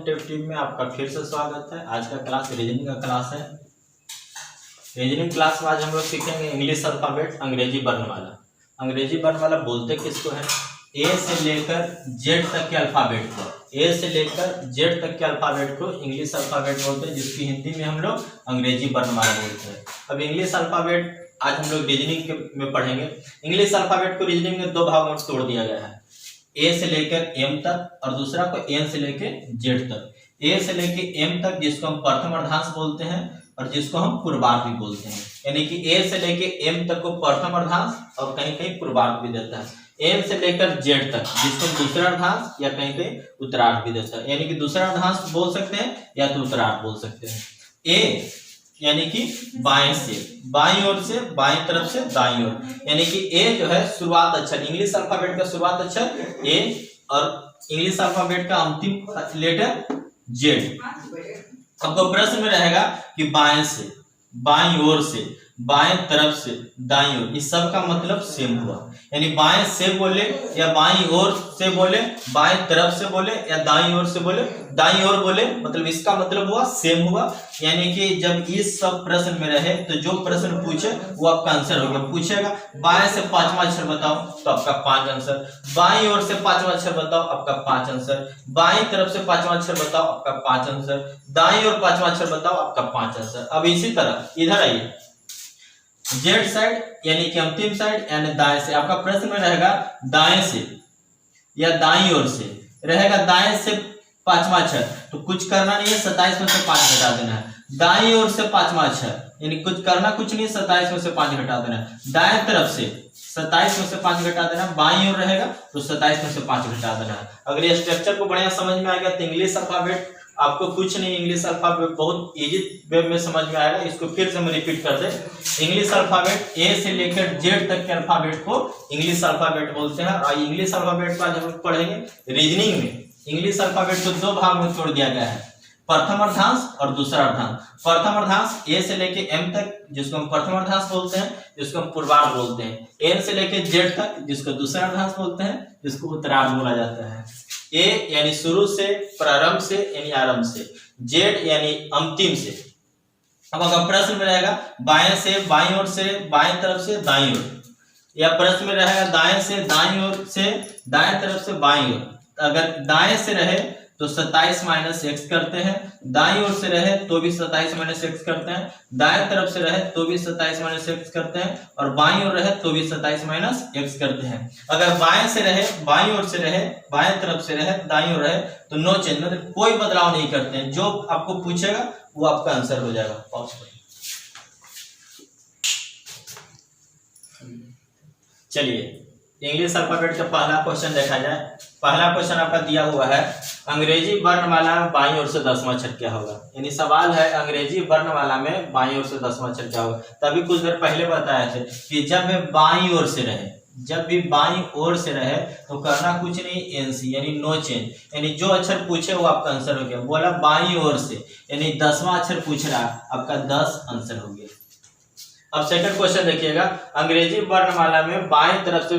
Team में आपका फिर से स्वागत है। आज का क्लास रीजनिंग का क्लास है। रीजनिंग क्लास में आज हम लोग सीखेंगे इंग्लिश अल्फाबेट, अंग्रेजी वर्णमाला। अंग्रेजी वर्णमाला बोलते किसको है? ए से लेकर जेड तक के अल्फाबेट को, ए से लेकर जेड तक के अल्फाबेट को इंग्लिश अल्फाबेट बोलते हैं, जिसकी हिंदी में हम लोग अंग्रेजी वर्णमाला बोलते हैं। अब इंग्लिश अल्फाबेट आज हम लोग रीजनिंग में पढ़ेंगे। इंग्लिश अल्फाबेट को रीजनिंग में दो भागों में तोड़ दिया गया है, ए से लेकर एम तक और दूसरा को एन से लेकर जेड तक। ए से लेकर एम तक जिसको हम प्रथम अर्धांश बोलते हैं और जिसको हम पूर्वार्ध भी बोलते हैं, यानी कि ए से लेकर एम तक को प्रथम अर्धांश और कहीं कहीं पूर्वार्ध भी देता है। एम से लेकर जेड तक जिसको हम दूसरा अर्धांश या कहीं कहीं उत्तरार्ध भी देता है, यानी कि दूसरा अर्धांश बोल सकते हैं या तो उत्तरार्ध बोल सकते हैं। ए यानी कि बाएं से, बाईं ओर से, बाईं तरफ से दाईं ओर, यानी कि ए जो है शुरुआत अक्षर, इंग्लिश अल्फाबेट का शुरुआत अक्षर ए और इंग्लिश अल्फाबेट का अंतिम लेटर जेड। आपको प्रश्न में रहेगा कि बाएं से, बाईं ओर से, बाएं तरफ से, दाईं ओर, इस सब का मतलब सेम हुआ। यानी बाएं से बोले या बाईं ओर से बोले, बाएं तरफ से बोले या दाईं ओर से बोले, दाईं ओर बोले, मतलब इसका मतलब हुआ सेम हुआ। यानी कि जब इस सब प्रश्न में रहे तो जो प्रश्न पूछे वो आपका आंसर होगा। पूछेगा बाएं से पांचवा अक्षर बताओ तो आपका 5 आंसर, बाईं ओर से पांचवा अक्षर बताओ आपका 5 आंसर, बाईं तरफ से पांचवा अक्षर बताओ आपका 5 आंसर, दाईं ओर पांचवा अक्षर बताओ आपका 5 आंसर। अब इसी तरह इधर आइए, जेड साइड यानी कि अंतिम साइड यानी दाएं से, आपका प्रश्न में रहेगा दाएं से या दाईं ओर से, रहेगा दाएं से पांचवा अक्षर तो कुछ करना नहीं है, 27 में से 5 घटा देना है। दाईं ओर से पांचवा अक्षर यानी कुछ करना कुछ नहीं, 27 में से 5 घटा देना है। दाएं तरफ से 27 में से 5 घटा देना, बाईं ओर रहेगा तो 27 में से 5 घटा देना है। अगर ये स्ट्रक्चर को बढ़िया समझ में आ गया तो इंग्लिश अल्फाबेट आपको कुछ नहीं, इंग्लिश अल्फाबेट बहुत इजी वे में समझ में आएगा। इसको फिर से हम रिपीट कर दे, इंग्लिश अल्फाबेट ए से लेकर जेड तक के अल्फाबेट को इंग्लिश अल्फाबेट बोलते हैं। और इंग्लिश अल्फाबेट को आज हम लोग पढ़ेंगे रीजनिंग में। इंग्लिश अल्फाबेट को दो भाग में तोड़ दिया गया है, प्रथम अर्धांश और दूसरा अर्धांश। प्रथम अर्धांश ए से लेके एम तक जिसको हम प्रथम अर्धांश बोलते हैं, जिसको हम पूर्वार्ध बोलते हैं। एन से लेके जेड तक जिसको दूसरा अर्धांश बोलते हैं, जिसको उत्तरार्ध बोला जाता है। ए यानी शुरू से, प्रारंभ से यानी आरंभ से, जेड यानी अंतिम से। अब अगर प्रश्न में रहेगा बाएं से, बाईं ओर से, बाएं तरफ से, दाईं ओर, या प्रश्न में रहेगा दाएं से, दाईं ओर से, दाएं तरफ से, बाईं ओर। अगर दाएं से रहे तो 27 माइनस एक्स करते हैं, दाईं ओर से रहे तो भी 27 माइनस एक्स करते हैं, दाएं तरफ से रहे तो भी 27 माइनस एक्स करते हैं, और बाईं ओर रहे तो भी 27 माइनस एक्स करते हैं। अगर बाएं से रहे, बाईं ओर से रहे, बाएं तरफ से रहे, दाईं ओर रहे तो नो चेंज, मतलब कोई बदलाव नहीं करते हैं। जो आपको पूछेगा वो आपका आंसर हो जाएगा। पॉज करिए। चलिए इंग्लिश अल्फाबेट का पहला क्वेश्चन देखा जाए। पहला क्वेश्चन आपका दिया हुआ है, अंग्रेजी वर्णमाला में बाईं ओर से 10वां अक्षर क्या होगा। यानी सवाल है अंग्रेजी वर्णमाला में बाईं ओर से 10वां अक्षर क्या होगा। तभी कुछ देर पहले बताए थे कि जब बाईं ओर से रहे, जब भी बाईं ओर से रहे तो करना कुछ नहीं, एनसी यानी नो चेंज, यानी जो अक्षर पूछे वो आपका आंसर हो गया। बोला बाईं ओर से यानी 10वां अक्षर पूछ रहा, आपका 10 आंसर हो गया। अब सेकंड क्वेश्चन देखिएगा, अंग्रेजी वर्णमाला में बाएं तरफ से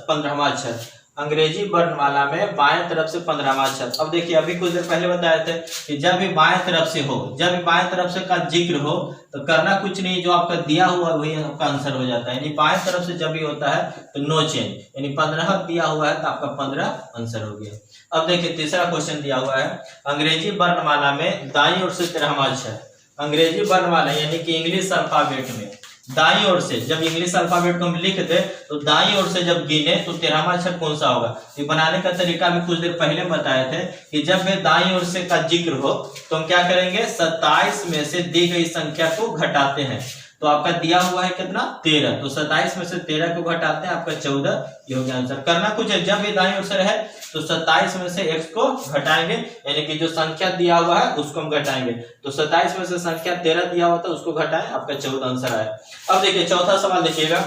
15वां अक्षर, अंग्रेजी वर्णमाला में बाएं तरफ से 15वां अक्षर। अब देखिए अभी कुछ देर पहले बताए थे कि जब भी बाएं तरफ से हो, जब भी बाएं तरफ से का जिक्र हो तो करना कुछ नहीं, जो आपका दिया हुआ वही आपका आंसर हो जाता है। यानी बाएं तरफ से जब भी होता है तो नो चेंज, यानी 15 दिया हुआ है तो आपका 15 आंसर हो गया। अब देखिए तीसरा क्वेश्चन दिया हुआ है, अंग्रेजी वर्णमाला में दाईं ओर से 13वां अक्षर, अंग्रेजी वर्णमाला यानी कि इंग्लिश अल्फाबेट में दाईं ओर से, जब इंग्लिश अल्फाबेट को हम लिखते तो दाईं ओर से जब गिने तो 13वां अक्षर कौन सा होगा। ये बनाने का तरीका भी कुछ देर पहले बताए थे कि जब भी दाईं ओर से का जिक्र हो तो हम क्या करेंगे, 27 में से दी गई संख्या को घटाते हैं। तो आपका दिया हुआ है कितना, 13, तो 27 में से 13 को घटाते हैं, आपका 14, ये हो गया आंसर। करना कुछ है, जब भी दाईं ओर से रहे तो 27 में से x को घटाएंगे, यानी कि जो संख्या दिया हुआ है उसको हम घटाएंगे। तो 27 में से संख्या 13 दिया हुआ था उसको घटाएं, आपका 14 आंसर आया। अब देखिए चौथा सवाल देखिएगा,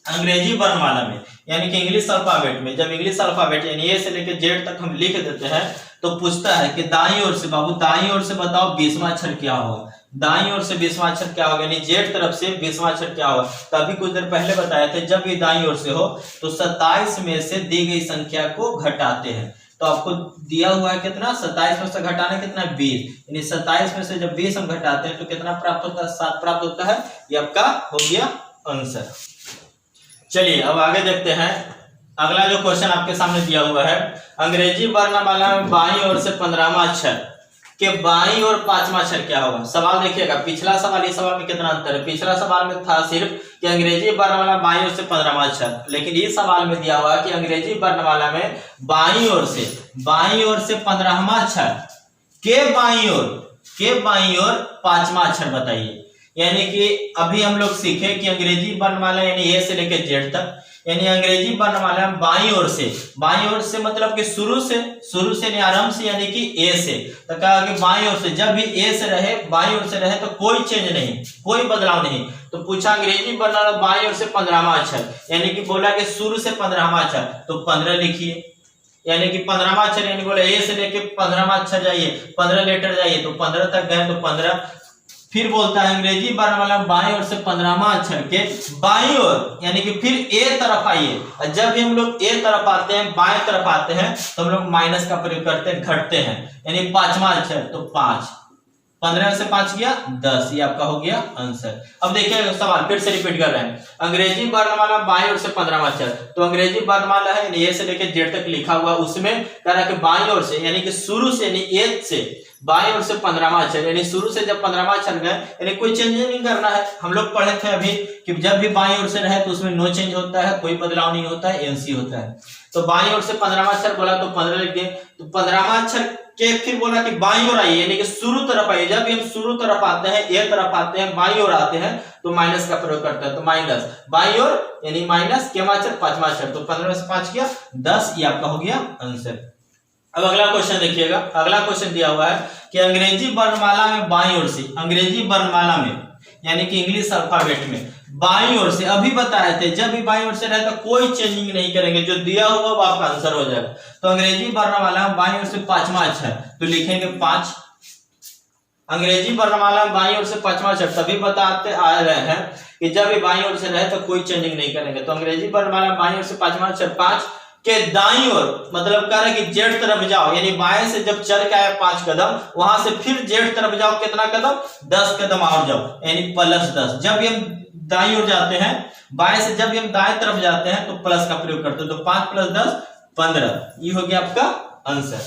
अंग्रेजी वर्णमाला में यानी कि इंग्लिश अल्फाबेट में, जब इंग्लिश अल्फाबेट यानी ए से लेकर जेड तक हम लिख देते हैं तो पूछता है कि दाईं ओर से, बाबू दाईं ओर से बताओ 20वां अक्षर क्या होगा। दाईं ओर से 20वां अक्षर क्या होगा, यानी जेड तरफ से 20वां अक्षर क्या होगा। तभी कुछ देर पहले बताए थे जब भी दाईं ओर से हो तो 27 में से दी गई संख्या को घटाते हैं। तो आपको दिया हुआ है कितना 27 में से घटाना कितना 20, यानी 27 में से जब 20 हम घटाते हैं तो कितना प्राप्त होता है 7 प्राप्त होता है। ये आपका हो गया आंसर। चलिए अब आगे देखते हैं। अगला जो क्वेश्चन आपके सामने दिया हुआ है, अंग्रेजी वर्णमाला में बाईं ओर से 15वां अक्षर के बाईं और 5वां अक्षर क्या होगा। सवाल देखिएगा, पिछला सवाल इस सवाल में कितना अंतर है। पिछला सवाल में था सिर्फ कि अंग्रेजी वर्णमाला बाईं ओर से 15वां अक्षर, लेकिन इस सवाल में दिया हुआ है कि अंग्रेजी वर्णमाला में बाईं ओर से 15वां अक्षर के बाईं ओर 5वां अक्षर बताइए। यानी कि अभी हम लोग सीखे कि अंग्रेजी वर्णमाला यानी ए से लेकर जेड तक, यानी अंग्रेजी वर्णमाला में बाईं ओर से मतलब कि शुरू से यानी आरंभ से, यानी कि ए से, तो कहा कि बाईं ओर से, जब भी ए से रहे बाईं ओर से रहे तो कोई चेंज नहीं, कोई बदलाव नहीं। तो पूछा अंग्रेजी वर्णमाला बाईं ओर से 15वां अक्षर, यानी कि बोला कि शुरू से 15वां अक्षर, तो 15 लिखिए। यानी कि 15वां अक्षर, यानी बोला ए से लेके 15वां अक्षर जाइए, 15 लेटर जाइए, तो 15 तक गए तो 15। फिर बोलता है अंग्रेजी वर्णमाला बाईं ओर से 15वां अक्षर के बाईं ओर, यानी कि फिर ए तरफ आइए। और जब भी हम लोग ए तरफ आते हैं, बाएं तरफ आते हैं, तो हम लोग माइनस का प्रयोग करते हैं, घटते हैं, यानी 5वां अक्षर तो 5, 15 से 5 गया 10, ये आपका हो गया आंसर। अब देखिए सवाल फिर से रिपीट कर रहे हैं, अंग्रेजी वर्णमाला बाईं ओर से 15वां अक्षर, तो अंग्रेजी वर्णमाला है ए से लेकर जेड तक लिखा हुआ, उसमें कह रहा है कि बाईं ओर से, यानी कि शुरू से, यानी ए से बाईं ओर से 15वां अक्षर, यानी शुरू से जब 15वां अक्षर गए, यानी कोई चेंज नहीं करना है। हम लोग पढ़े थे अभी कि जब भी बाईं ओर से रहे तो उसमें नो चेंज होता है, कोई बदलाव नहीं होता है, एनसी होता है। तो बाईं ओर से 15वां अक्षर बोला तो 15 लिख दिए। तो 15वां अक्षर के फिर बोला कि बाईं ओर आइए, यानी कि शुरू तरफ आइए। जब भी हम शुरू तरफ आते हैं, ए तरफ आते हैं, बाईं ओर आते हैं, तो माइनस का प्रयोग करते हैं, तो माइनस बाईं ओर यानी माइनस केवां अक्षर 5वां अक्षर, तो 15 से 5 किया 10, ये आपका हो गया आंसर। अब अगला क्वेश्चन देखिएगा। अगला क्वेश्चन दिया हुआ है कि अंग्रेजी वर्णमाला में बाईं ओर से, अंग्रेजी वर्णमाला में यानी कि इंग्लिश अल्फाबेट में बाईं ओर से, अभी बताए थे जब भी बाईं ओर से रहे तो कोई चेंजिंग नहीं करेंगे, जो दिया हुआ वो आपका आंसर हो जाएगा। तो अंग्रेजी वर्णमाला में बाईं ओर से 5वां अक्षर, तो लिखेंगे 5। अंग्रेजी वर्णमाला में बाईं ओर से 5वां अक्षर तभी बताते आ रहे हैं कि जब भी बाईं ओर से रहे तो कोई चेंजिंग नहीं करेंगे। तो अंग्रेजी वर्णमाला में बाईं ओर से 5वां अक्षर 5 के दाईं ओर, मतलब कह रहे कि जेड तरफ जाओ, यानी बाएं से जब चल के आया 5 कदम, वहां से फिर जेड तरफ जाओ, कितना कदम 10 कदम और जाओ, यानी +10। जब भी हम दाईं ओर जाते हैं, बाएं से जब भी हम दाएं तरफ जाते हैं तो प्लस का प्रयोग करते हैं, तो 5 + 10 15, ये हो गया आपका आंसर।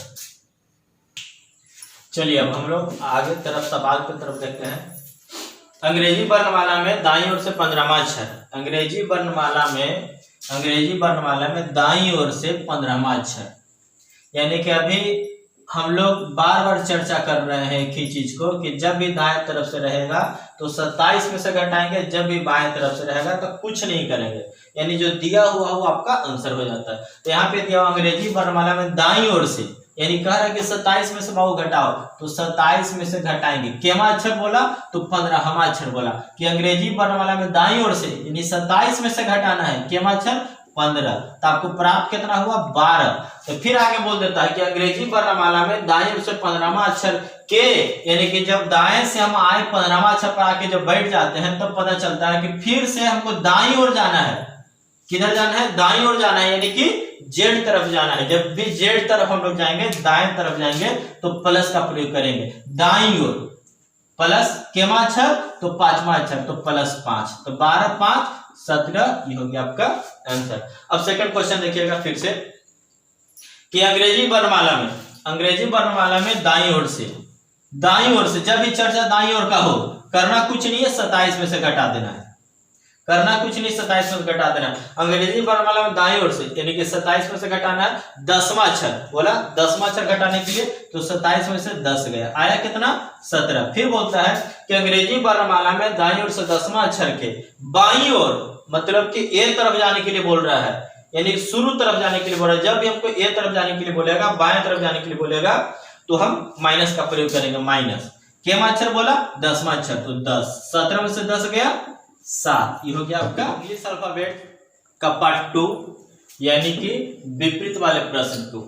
चलिए अब हम लोग आगे तरफ सवाल की तरफ देखते हैं। अंग्रेजी वर्णमाला में दाईं ओर से 15वां अक्षर, अंग्रेजी वर्णमाला में दाईं ओर से 15वां अक्षर, यानी कि अभी हम लोग बार बार चर्चा कर रहे हैं एक ही चीज को कि जब भी दाएं तरफ से रहेगा तो 27 में से घटाएंगे, जब भी बाएं तरफ से रहेगा तो कुछ नहीं करेंगे, यानी जो दिया हुआ वो आपका आंसर हो जाता है। तो यहाँ पे दिया हुआ अंग्रेजी वर्णमाला में दाईं ओर से, यानी कह रहा है कि 27 में से बाबू घटाओ, तो 27 में से घटाएंगे, केवां अक्षर बोला तो 15वां अक्षर बोला कि अंग्रेजी वर्णमाला में दाईं ओर से, यानी 27 में से घटाना है, केवां अक्षर 15, तो आपको प्राप्त कितना हुआ 12। तो फिर आगे बोल देता है कि अंग्रेजी वर्णमाला में दाईं ओर से 15वां अक्षर के, यानी कि जब दाएं से हम आए 15वां अक्षर पर आके जब बैठ जाते हैं तब पता चलता है कि फिर से हमको दाईं ओर जाना है। किधर जाना है? दाईं ओर जाना है, यानी कि जेड तरफ जाना है। जब भी जेड तरफ हम लोग जाएंगे, दाएं तरफ जाएंगे तो प्लस का प्रयोग करेंगे, दाईं ओर प्लस केवां अक्षर तो 5वां अक्षर, तो +5, तो 12 5 17, ये हो गया आपका आंसर। अब सेकंड क्वेश्चन देखिएगा फिर से कि अंग्रेजी वर्णमाला में दाईं ओर से जब भी चर्चा दाईं ओर का हो, करना कुछ नहीं है, 27 में से घटा देना है, करना कुछ नहीं, 27 में से घटा देना है। अंग्रेजी वर्णमाला में दाईं ओर से, यानी कि 27 में से घटाना है 10वां अक्षर, बोला 10वां अक्षर घटाने के लिए, तो 27 में से 10 गया, आया कितना 17। फिर बोलता है कि अंग्रेजी वर्णमाला में दाईं ओर से 10वां अक्षर के बाईं ओर, मतलब कि ए तरफ जाने के लिए बोल रहा है, यानी शुरू तरफ जाने के लिए बोल रहा है। जब भी हमको ए तरफ जाने के लिए बोलेगा, बाएं तरफ जाने के लिए बोलेगा, तो हम माइनस का प्रयोग करेंगे, माइनस केवां अक्षर बोला 10वां अक्षर, तो 10, 17 में से 10 गया 7, ये हो गया आपका इंग्लिश अल्फाबेट का पार्ट 2, यानी कि विपरीत वाले प्रश्न 2।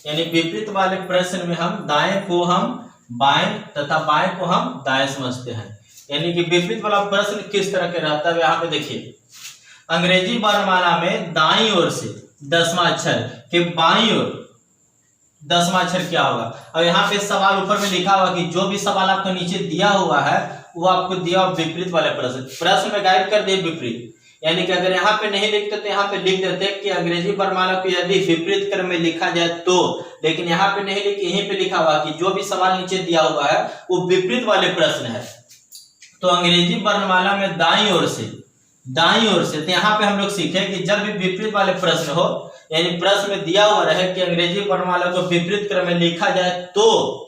यानी विपरीत वाले प्रश्न में हम दाएं को हम बाएं तथा बाएं को हम दाएं समझते हैं। यानी कि विपरीत वाला प्रश्न किस तरह के रहता है, यहाँ पे देखिए, अंग्रेजी वर्णमाला में दाईं ओर से 10वां अक्षर के बाईं ओर, 10वां अक्षर क्या होगा। और यहाँ पे सवाल ऊपर में लिखा हुआ कि जो भी सवाल आपको नीचे दिया हुआ है वो आपको दिया हुआ विपरीत वाले प्रश्न में गायब कर दिए विपरीत, यानी कि अगर यहाँ पे नहीं लिखते तो यहाँ पे लिख देते कि अंग्रेजी वर्णमाला को यदि विपरीत क्रम में लिखा जाए तो, लेकिन यहाँ पे नहीं लिख, यहीं पे लिखा हुआ कि जो भी सवाल नीचे दिया हुआ है वो विपरीत वाले प्रश्न है। तो अंग्रेजी वर्णमाला में दाईं ओर से तो यहाँ पे हम लोग सीखे कि जब भी विपरीत वाले प्रश्न हो, यानी प्रश्न में दिया हुआ रहे कि अंग्रेजी वर्णमाला को विपरीत क्रम में लिखा जाए तो,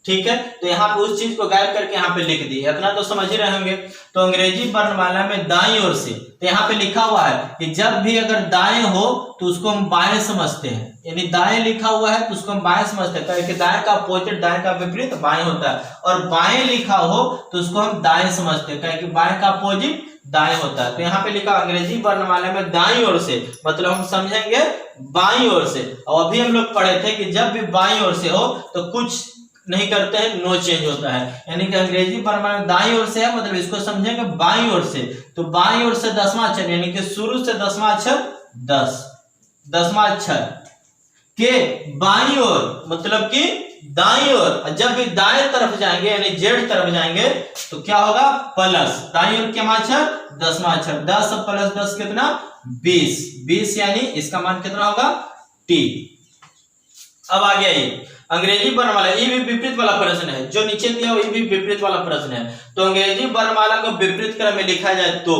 ठीक है, तो यहाँ पे उस चीज को गायब करके यहाँ पे लिख दिए, इतना तो समझ ही रहे होंगे। तो अंग्रेजी वर्णमाला में दाईं ओर से, तो यहाँ पे लिखा हुआ है कि जब भी अगर दाएं हो तो उसको हम बाएं समझते हैं, यानी दाएं लिखा हुआ है तो उसको हम बाएं समझते हैं, क्योंकि दाएं का अपोजिट, दाएं का विपरीत बाएं होता है, और बाएं लिखा हो तो उसको हम दाएं समझते हैं, क्योंकि बाएं का अपोजिट दाएं होता है। तो यहाँ पे लिखा अंग्रेजी वर्णमाला में दाईं ओर से, मतलब हम समझेंगे बाईं ओर से। और अभी हम लोग पढ़े थे कि जब भी बाईं ओर से हो तो कुछ नहीं करते हैं, नो चेंज होता है, यानी कि अंग्रेजी वर्णमाला में दाईं ओर से है, मतलब इसको समझेंगे बाईं ओर से। तो बाईं ओर से 10वां अक्षर, यानी कि शुरू से 10वां अक्षर 10वां अक्षर के बाईं ओर, मतलब कि दाईं ओर। जब भी दाएं तरफ जाएंगे यानी जेड तरफ जाएंगे तो क्या होगा, प्लस। दाईं ओर क्या अक्षर, 10वां अक्षर, 10 प्लस 10 कितना, 20 यानी इसका मान कितना होगा, टी। अब आ गया ये अंग्रेजी वर्णमाला, ये भी विपरीत वाला प्रश्न है, जो नीचे दिया ये भी विपरीत वाला प्रश्न है। तो अंग्रेजी वर्णमाला को विपरीत क्रम में लिखा जाए तो,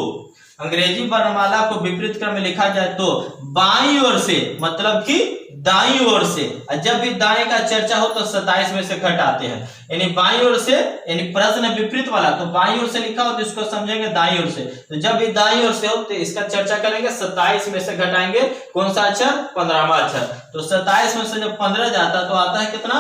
अंग्रेजी वर्णमाला को विपरीत क्रम में लिखा जाए तो बाईं ओर से, मतलब कि दाईं ओर से। जब भी दाएं का चर्चा हो तो 27 में से घटाते हैं, यानी बाईं ओर से, यानी प्रश्न विपरीत वाला, तो बाईं ओर से लिखा हो तो इसको समझेंगे दाईं ओर से। तो जब भी दाईं ओर से हो तो इसका चर्चा करेंगे, 27 में से घटाएंगे कौन सा अक्षर, 15वां अक्षर। तो 27 में से जब 15 जाता तो आता है कितना,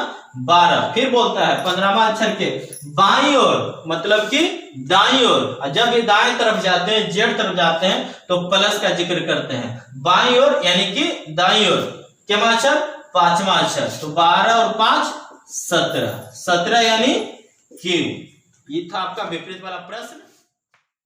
12। फिर बोलता है 15वां अक्षर के बाईं ओर, मतलब कि दाईं ओर। जब भी दाएं तरफ जाते हैं, जेड तरफ जाते हैं तो प्लस का जिक्र करते हैं, बाईं ओर यानी कि दाईं ओर। क्या अक्षर, 5वां अक्षर। तो 12 और 5 17 यानी क्यू। ये था आपका विपरीत वाला प्रश्न।